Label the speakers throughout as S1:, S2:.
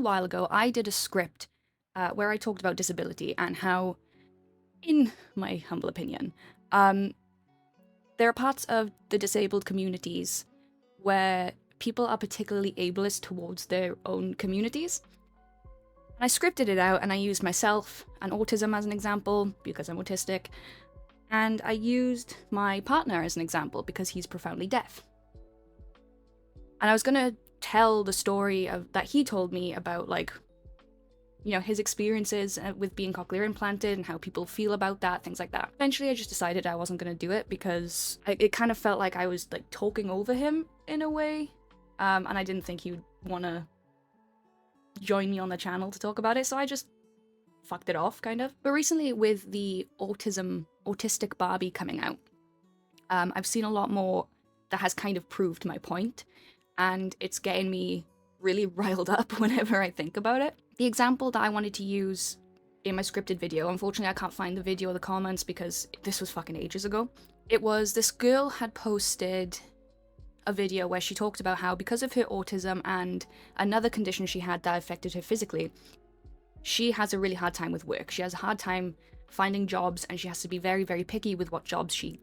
S1: little while ago, I did a script where I talked about disability and how, in my humble opinion, there are parts of the disabled communities where people are particularly ableist towards their own communities. And I scripted it out and I used myself and autism as an example because I'm autistic. And I used my partner as an example because he's profoundly deaf. And I was going to tell the story that he told me about, like, you know, his experiences with being cochlear implanted and how people feel about that, things like that. Eventually, I just decided I wasn't going to do it because it kind of felt like I was, like, talking over him in a way. And I didn't think he would want to join me on the channel to talk about it, so I just fucked it off, kind of. But recently, with the Autistic Barbie coming out, I've seen a lot more that has kind of proved my point, and it's getting me really riled up whenever I think about it. The example that I wanted to use in my scripted video, unfortunately I can't find the video or the comments because this was fucking ages ago. It was, this girl had posted a video where she talked about how, because of her autism and another condition she had that affected her physically, she has a really hard time with work. She has a hard time finding jobs, and she has to be very, very picky with what jobs she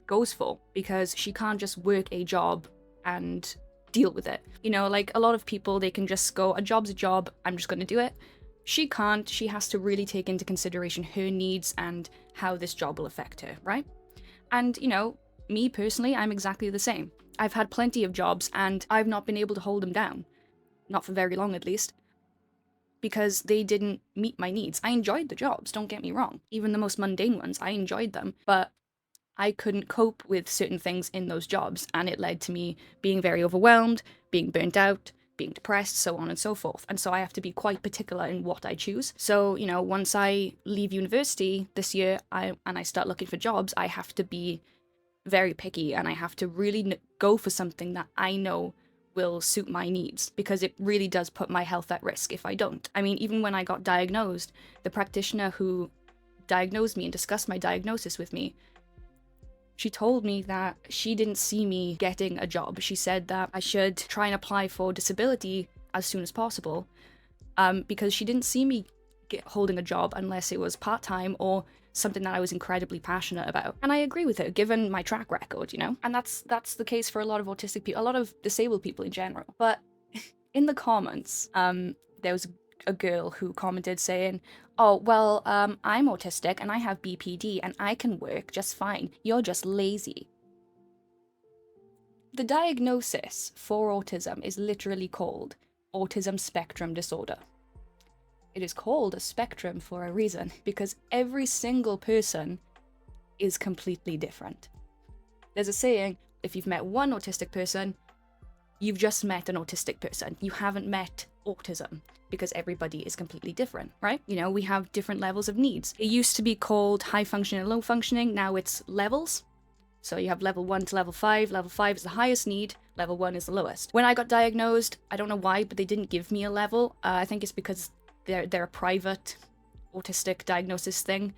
S1: goes for, because she can't just work a job and deal with it. You know, like a lot of people, they can just go, a job's a job, I'm just gonna do it. She can't. She has to really take into consideration her needs and how this job will affect her, right? And, you know, me personally, I'm exactly the same. I've had plenty of jobs and I've not been able to hold them down. Not for very long, at least. Because they didn't meet my needs. I enjoyed the jobs, don't get me wrong. Even the most mundane ones, I enjoyed them. But I couldn't cope with certain things in those jobs, and it led to me being very overwhelmed, being burnt out, being depressed, so on and so forth. And so I have to be quite particular in what I choose. So, you know, once I leave university this year and I start looking for jobs, I have to be very picky, and I have to really go for something that I know will suit my needs, because it really does put my health at risk if I don't. I mean, even when I got diagnosed, the practitioner who diagnosed me and discussed my diagnosis with me, she told me that she didn't see me getting a job. She said that I should try and apply for disability as soon as possible, because she didn't see me holding a job unless it was part-time or something that I was incredibly passionate about. And I agree with her, given my track record, you know? And that's the case for a lot of autistic people, a lot of disabled people in general. But in the comments, there was a girl who commented saying, oh, well, I'm autistic and I have BPD and I can work just fine. You're just lazy. The diagnosis for autism is literally called autism spectrum disorder. It is called a spectrum for a reason, because every single person is completely different. There's a saying, if you've met one autistic person, you've just met an autistic person. You haven't met autism, because everybody is completely different, right? You know, we have different levels of needs. It used to be called high functioning and low functioning, now it's levels. So you have level 1 to level 5. Level 5 is the highest need, level 1 is the lowest. When I got diagnosed, I don't know why, but they didn't give me a level. I think it's because they're a private autistic diagnosis thing,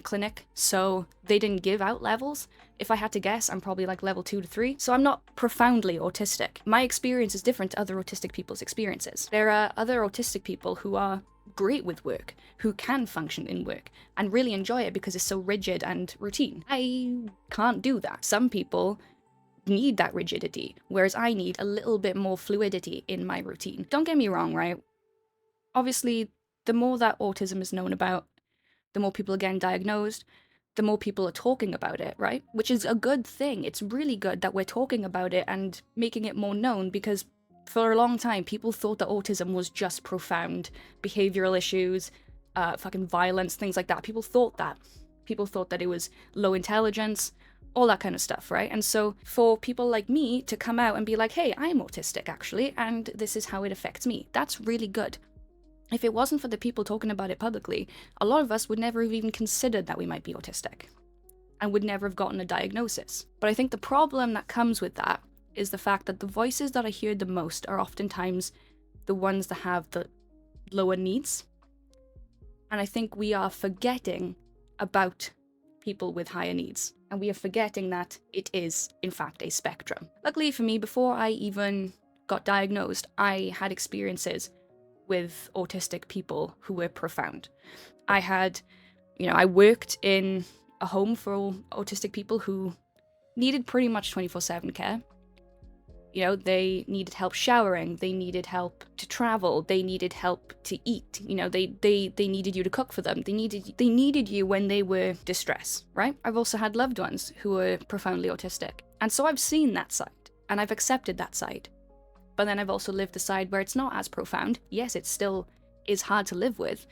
S1: clinic, so they didn't give out levels. If I had to guess, I'm probably like level 2 to 3, so I'm not profoundly autistic. My experience is different to other autistic people's experiences. There are other autistic people who are great with work, who can function in work, and really enjoy it because it's so rigid and routine. I can't do that. Some people need that rigidity, whereas I need a little bit more fluidity in my routine. Don't get me wrong, right? Obviously, the more that autism is known about, the more people are getting diagnosed, the more people are talking about it, right? Which is a good thing. It's really good that we're talking about it and making it more known, because for a long time, people thought that autism was just profound behavioral issues, fucking violence, things like that. People thought that. People thought that it was low intelligence, all that kind of stuff, right? And so for people like me to come out and be like, hey, I'm autistic actually, and this is how it affects me, that's really good. If it wasn't for the people talking about it publicly, a lot of us would never have even considered that we might be autistic and would never have gotten a diagnosis. But I think the problem that comes with that is the fact that the voices that I hear the most are oftentimes the ones that have the lower needs. And I think we are forgetting about people with higher needs. And we are forgetting that it is, in fact, a spectrum. Luckily for me, before I even got diagnosed, I had experiences with autistic people who were profound. I worked in a home for autistic people who needed pretty much 24/7 care. They needed help showering, they needed help to travel, they needed help to eat. They needed you to cook for them. They needed you when they were distressed, right? I've also had loved ones who were profoundly autistic. And so I've seen that side, and I've accepted that side. But then I've also lived the side where it's not as profound. Yes, it still is hard to live with,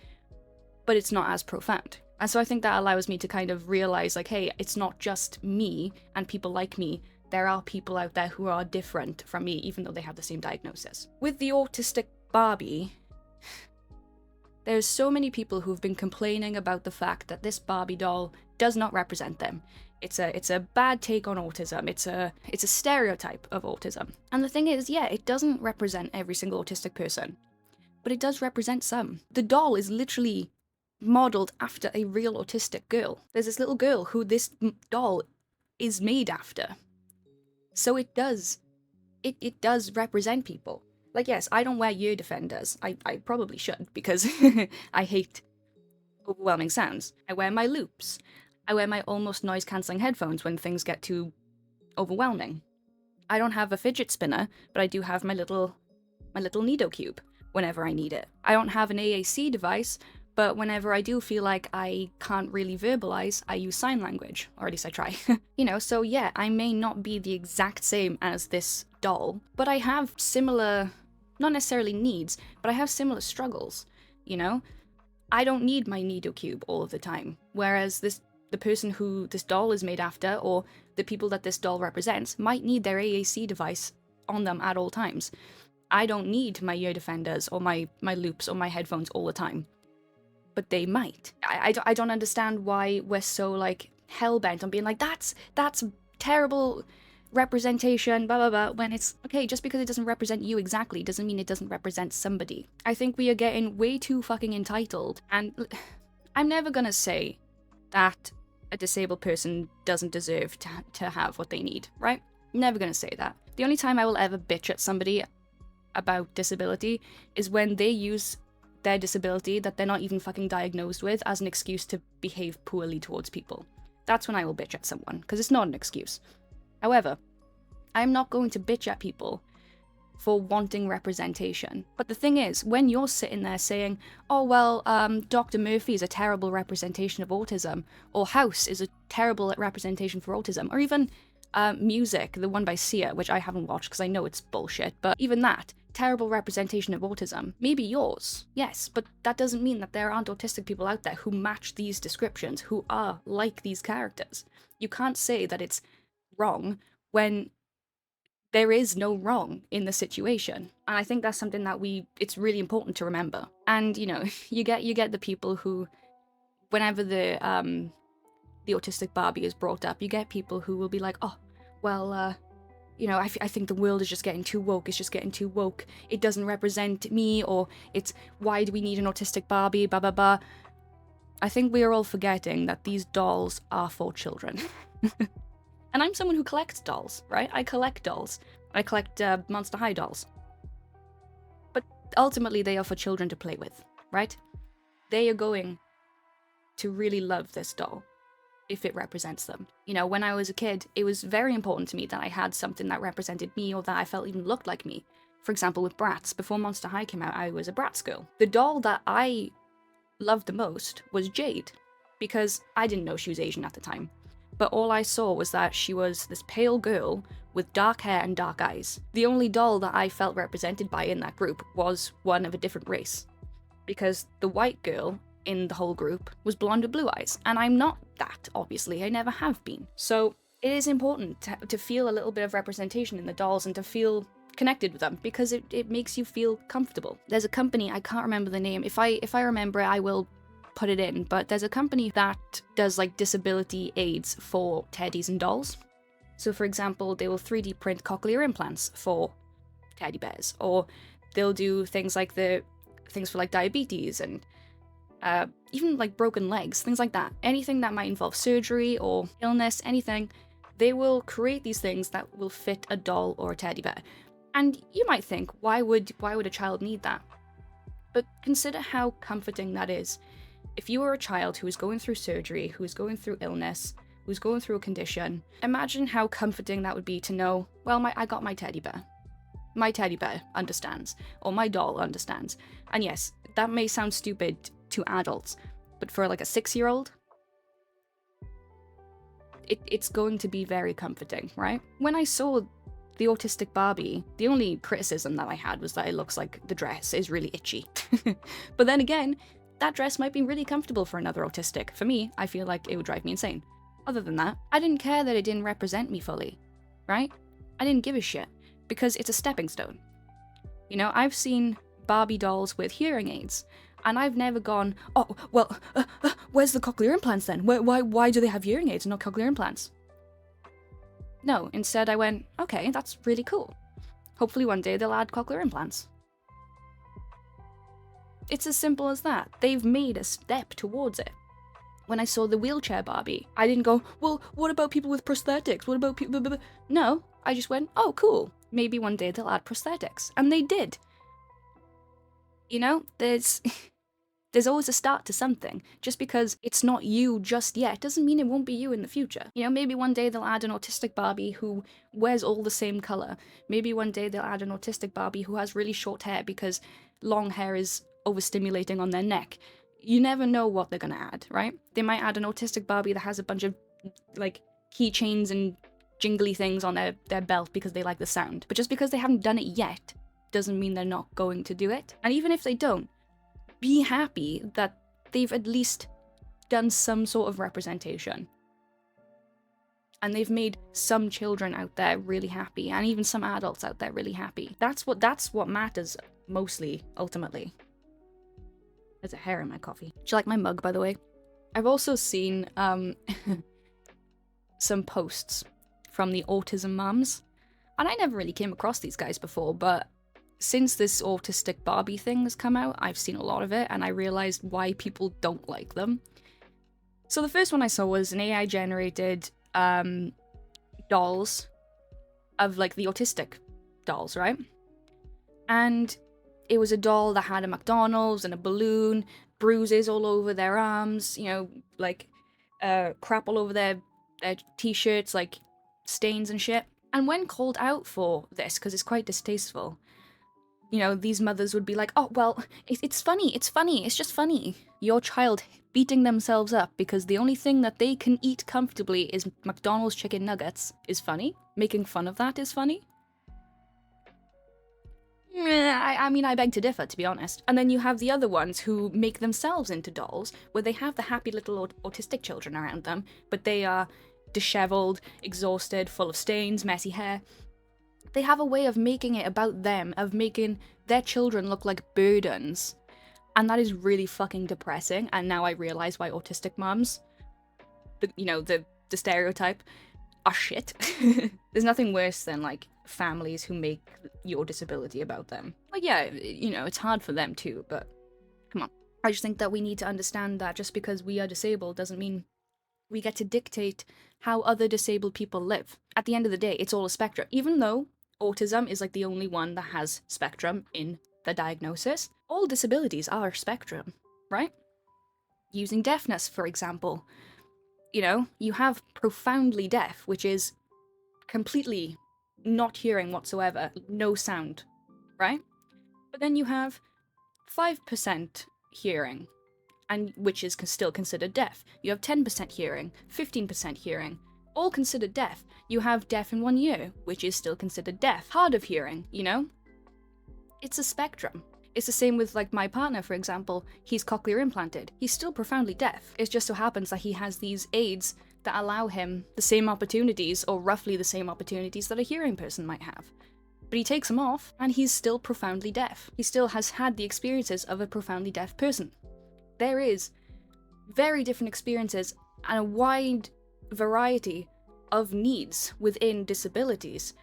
S1: but it's not as profound. And so I think that allows me to kind of realize, like, hey, it's not just me and people like me. There are people out there who are different from me, even though they have the same diagnosis. With the Autistic Barbie, there's so many people who've been complaining about the fact that this Barbie doll does not represent them. It's a bad take on autism. It's a stereotype of autism. And the thing is, yeah, it doesn't represent every single autistic person, but it does represent some. The doll is literally modeled after a real autistic girl. There's this little girl who this doll is made after. So it does represent people. Like, yes, I don't wear ear defenders. I probably should, because I hate overwhelming sounds. I wear my loops. I wear my almost noise-cancelling headphones when things get too overwhelming. I don't have a fidget spinner, but I do have my little Nido cube whenever I need it. I don't have an AAC device, but whenever I do feel like I can't really verbalize, I use sign language, or at least I try. So yeah, I may not be the exact same as this doll, but I have similar, not necessarily needs, but I have similar struggles, I don't need my Nido cube all of the time, whereas the person who this doll is made after, or the people that this doll represents, might need their AAC device on them at all times. I don't need my ear defenders or my loops or my headphones all the time, but they might. I don't understand why we're so, like, hell-bent on being like, that's terrible representation, blah, blah, blah, when it's, okay, just because it doesn't represent you exactly doesn't mean it doesn't represent somebody. I think we are getting way too fucking entitled, and I'm never gonna say that a disabled person doesn't deserve to have what they need, right? Never gonna say that. The only time I will ever bitch at somebody about disability is when they use their disability that they're not even fucking diagnosed with as an excuse to behave poorly towards people. That's when I will bitch at someone, because it's not an excuse. However, I'm not going to bitch at people for wanting representation. But the thing is, when you're sitting there saying, oh, well, Dr. Murphy is a terrible representation of autism, or House is a terrible representation for autism, or even Music, the one by Sia, which I haven't watched because I know it's bullshit, but even that, terrible representation of autism. Maybe yours, yes, but that doesn't mean that there aren't autistic people out there who match these descriptions, who are like these characters. You can't say that it's wrong when there is no wrong in the situation. And I think that's something that it's really important to remember. And, you get the people who, whenever the Autistic Barbie is brought up, you get people who will be like, oh, well, I think the world is just getting too woke, it's just getting too woke, it doesn't represent me, or it's, why do we need an Autistic Barbie, blah, blah, blah. I think we are all forgetting that these dolls are for children. And I'm someone who collects dolls, right? I collect dolls. I collect Monster High dolls. But ultimately, they are for children to play with, right? They are going to really love this doll if it represents them. When I was a kid, it was very important to me that I had something that represented me or that I felt even looked like me. For example, with Bratz, before Monster High came out, I was a Bratz girl. The doll that I loved the most was Jade, because I didn't know she was Asian at the time. But all I saw was that she was this pale girl with dark hair and dark eyes. The only doll that I felt represented by in that group was one of a different race, because the white girl in the whole group was blonde with blue eyes, and I'm not that, obviously, I never have been. So it is important to feel a little bit of representation in the dolls and to feel connected with them, because it makes you feel comfortable. There's a company, I can't remember the name, if I remember it, I will put it in, but there's a company that does like disability aids for teddies and dolls. So for example, they will 3D print cochlear implants for teddy bears, or they'll do things for like diabetes and even like broken legs, things like that. Anything that might involve surgery or illness, anything, they will create these things that will fit a doll or a teddy bear. And you might think, why would a child need that? But consider how comforting that is. If you were a child who was going through surgery, who was going through illness, who was going through a condition, imagine how comforting that would be to know, well, I got my teddy bear. My teddy bear understands, or my doll understands. And yes, that may sound stupid to adults, but for like a 6-year-old, it's going to be very comforting, right? When I saw the Autistic Barbie, the only criticism that I had was that it looks like the dress is really itchy. But then again, that dress might be really comfortable for another autistic. For me, I feel like it would drive me insane. Other than that, I didn't care that it didn't represent me fully, right? I didn't give a shit, because it's a stepping stone. You know, I've seen Barbie dolls with hearing aids, and I've never gone, oh, well, where's the cochlear implants then? Why do they have hearing aids and not cochlear implants? No, instead I went, okay, that's really cool. Hopefully one day they'll add cochlear implants. It's as simple as that. They've made a step towards it. When I saw the wheelchair Barbie, I didn't go, well, what about people with prosthetics? What about people... No, I just went, oh, cool. Maybe one day they'll add prosthetics. And they did. You know, there's always a start to something. Just because it's not you just yet doesn't mean it won't be you in the future. You know, maybe one day they'll add an autistic Barbie who wears all the same color. Maybe one day they'll add an autistic Barbie who has really short hair because long hair is overstimulating on their neck. You never know what they're gonna add, right? They might add an autistic Barbie that has a bunch of, like, keychains and jingly things on their belt because they like the sound. But just because they haven't done it yet doesn't mean they're not going to do it. And even if they don't, be happy that they've at least done some sort of representation. And they've made some children out there really happy, and even some adults out there really happy. That's what matters mostly, ultimately. There's a hair in my coffee. Do you like my mug, by the way? I've also seen some posts from the autism mums, and I never really came across these guys before, but since this Autistic Barbie thing has come out, I've seen a lot of it, and I realized why people don't like them. So the first one I saw was an AI-generated dolls of, like, the autistic dolls, right? And it was a doll that had a McDonald's and a balloon, bruises all over their arms, you know, like, crap all over their t-shirts, like, stains and shit. And when called out for this, because it's quite distasteful, you know, these mothers would be like, oh, well, it's funny, it's just funny. Your child beating themselves up because the only thing that they can eat comfortably is McDonald's chicken nuggets is funny? Making fun of that is funny? I mean, I beg to differ, to be honest. And then you have the other ones who make themselves into dolls, where they have the happy little autistic children around them, but they are disheveled, exhausted, full of stains, messy hair. They have a way of making it about them, of making their children look like burdens. And that is really fucking depressing, and now I realize why autistic mums, the stereotype, are shit. There's nothing worse than, like, families who make your disability about them. Like, yeah, you know, it's hard for them too, but come on. I just think that we need to understand that just because we are disabled doesn't mean we get to dictate how other disabled people live. At the end of the day, it's all a spectrum. Even though autism is, like, the only one that has spectrum in the diagnosis, all disabilities are a spectrum, right? Using deafness, for example. You know, you have profoundly deaf, which is completely not hearing whatsoever, no sound, right? But then you have 5% hearing, and which is still considered deaf. You have 10% hearing, 15% hearing, all considered deaf. You have deaf in 1 year, which is still considered deaf. Hard of hearing, you know? It's a spectrum. It's the same with, like, my partner, for example. He's cochlear implanted. He's still profoundly deaf. It just so happens that he has these aids that allow him the same opportunities, or roughly the same opportunities, that a hearing person might have. But he takes them off, and he's still profoundly deaf. He still has had the experiences of a profoundly deaf person. There is very different experiences and a wide variety of needs within disabilities.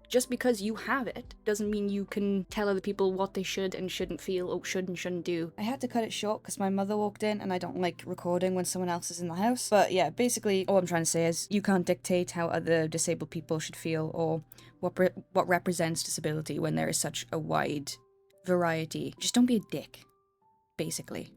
S1: Just because you have it doesn't mean you can tell other people what they should and shouldn't feel, or should and shouldn't do. I had to cut it short because my mother walked in, and I don't like recording when someone else is in the house. But yeah, basically all I'm trying to say is you can't dictate how other disabled people should feel, or what represents disability, when there is such a wide variety. Just don't be a dick, basically.